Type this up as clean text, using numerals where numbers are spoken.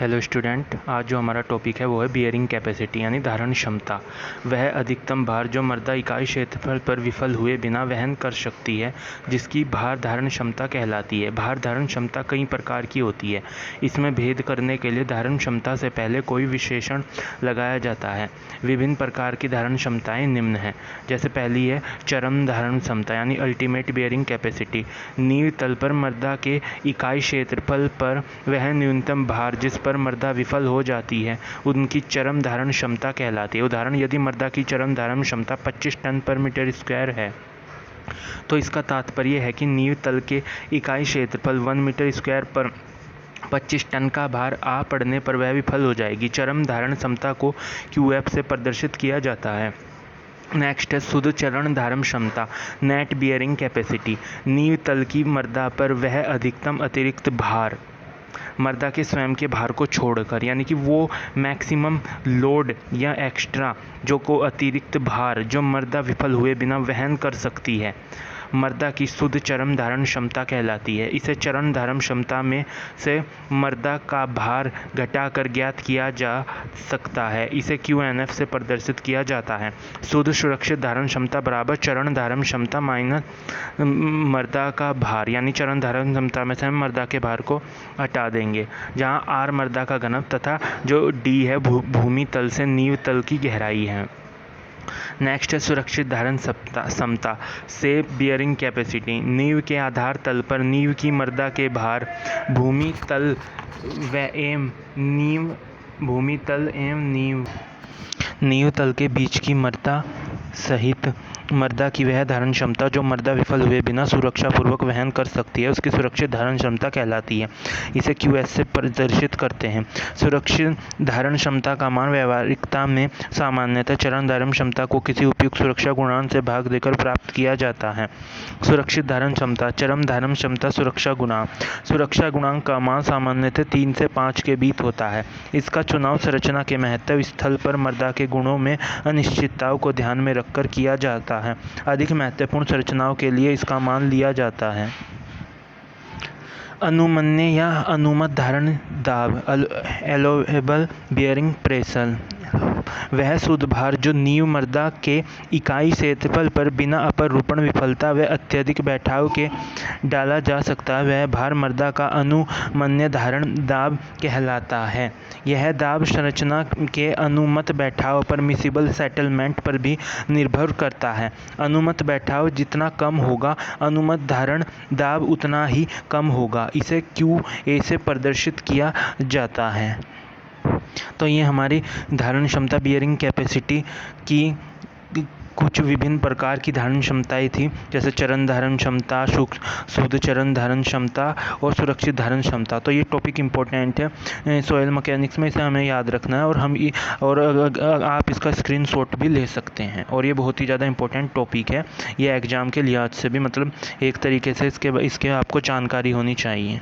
Hello student, आज जो हमारा टॉपिक है वो है बियरिंग कैपेसिटी यानी धारण क्षमता। वह अधिकतम भार जो मर्दा इकाई क्षेत्रफल पर विफल हुए बिना वहन कर सकती है, जिसकी भार धारण क्षमता कहलाती है। भार धारण क्षमता कई प्रकार की होती है। इसमें भेद करने के लिए धारण क्षमता से पहले कोई विशेषण लगाया जाता है। विभिन्न प्रकार की धारण क्षमताएँ निम्न हैं। जैसे पहली है चरम धारण क्षमता यानी अल्टीमेट बियरिंग कैपेसिटी। नींव तल पर मर्दा के इकाई क्षेत्रफल पर वह न्यूनतम भार जिस पर मर्दा विफल हो जाती है उनकी चरम धारण क्षमता कहलाती है। उदाहरण, यदि मर्दा की चरम धारण क्षमता 25 टन पर मीटर स्क्वायर है तो इसका तात्पर्य है कि नींव तल के इकाई क्षेत्रफल 1 मीटर स्क्वायर पर 25 टन का भार आ पड़ने पर वह विफल हो जाएगी। चरम धारण क्षमता को QF से प्रदर्शित किया जाता है। नेक्स्ट है शुद्ध चरण धारण क्षमता, नेट बियरिंग कैपेसिटी। नींव तल की मर्दा पर वह अधिकतम अतिरिक्त भार मर्दा के स्वयं के भार को छोड़कर, यानी कि वो मैक्सिमम लोड या एक्स्ट्रा जो को अतिरिक्त भार जो मर्दा विफल हुए बिना वहन कर सकती है, मर्दा की शुद्ध चरम धारण क्षमता कहलाती है। इसे चरण धारण क्षमता में से मर्दा का भार घटाकर ज्ञात किया जा सकता है। इसे QNF से प्रदर्शित किया जाता है। शुद्ध सुरक्षित धारण क्षमता बराबर चरण धारण क्षमता माइनस मर्दा का भार, यानी चरण धारण क्षमता में से हम मर्दा के भार को हटा देंगे, जहाँ R मर्दा का घनत्व तथा जो D है भूमि तल से नींव तल की गहराई है। नेक्स्ट है सुरक्षित धारण क्षमता, सेफ बियरिंग कैपेसिटी। नींव के आधार तल पर नींव की मर्दा के भार भूमि तल एवं नींव तल के बीच की मर्दा सहित मर्दा की वह धारण क्षमता जो मर्दा विफल हुए बिना सुरक्षापूर्वक वहन कर सकती है उसकी सुरक्षित धारण क्षमता कहलाती है। इसे QS से प्रदर्शित करते हैं। सुरक्षित धारण क्षमता का मान व्यावहारिकता में सामान्यतः चरण धारण क्षमता को किसी उपयुक्त सुरक्षा गुणांक से भाग देकर प्राप्त किया जाता है। सुरक्षित धारण क्षमता, चरम धारण क्षमता, सुरक्षा गुणांक का मान सामान्यतः 3 से 5 के बीच होता है। इसका चुनाव संरचना के महत्व स्थल पर मर्दा के गुणों में अनिश्चितताओं को ध्यान में रखकर किया जाता है। अधिक महत्वपूर्ण संरचनाओं के लिए इसका मान लिया जाता है। अनुमन्य या अनुमत धारण दाब, अलाउएबल बियरिंग प्रेशर, वह शुद्ध भार जो नींव मर्दा के इकाई क्षेत्रफल पर बिना अपरूपण विफलता व अत्यधिक बैठाव के डाला जा सकता है, वह भार मर्दा का अनुमन्य धारण दाब कहलाता है। यह दाब संरचना के अनुमत बैठाव पर मिसिबल सेटलमेंट पर भी निर्भर करता है। अनुमत बैठाव जितना कम होगा, अनुमत धारण दाब उतना ही कम होगा। इसे QA से प्रदर्शित किया जाता है। तो ये हमारी धारण क्षमता बियरिंग कैपेसिटी की कुछ विभिन्न प्रकार की धारण क्षमताएं थी, जैसे चरण धारण क्षमता, शुद्ध चरण धारण क्षमता और सुरक्षित धारण क्षमता। तो ये टॉपिक इम्पोर्टेंट है सॉइल मैकेनिक्स में, इसे हमें याद रखना है और आप इसका स्क्रीनशॉट भी ले सकते हैं। और ये बहुत ही ज़्यादा इम्पोर्टेंट टॉपिक है, ये एग्ज़ाम के लिहाज से भी, मतलब एक तरीके से इसके आपको जानकारी होनी चाहिए।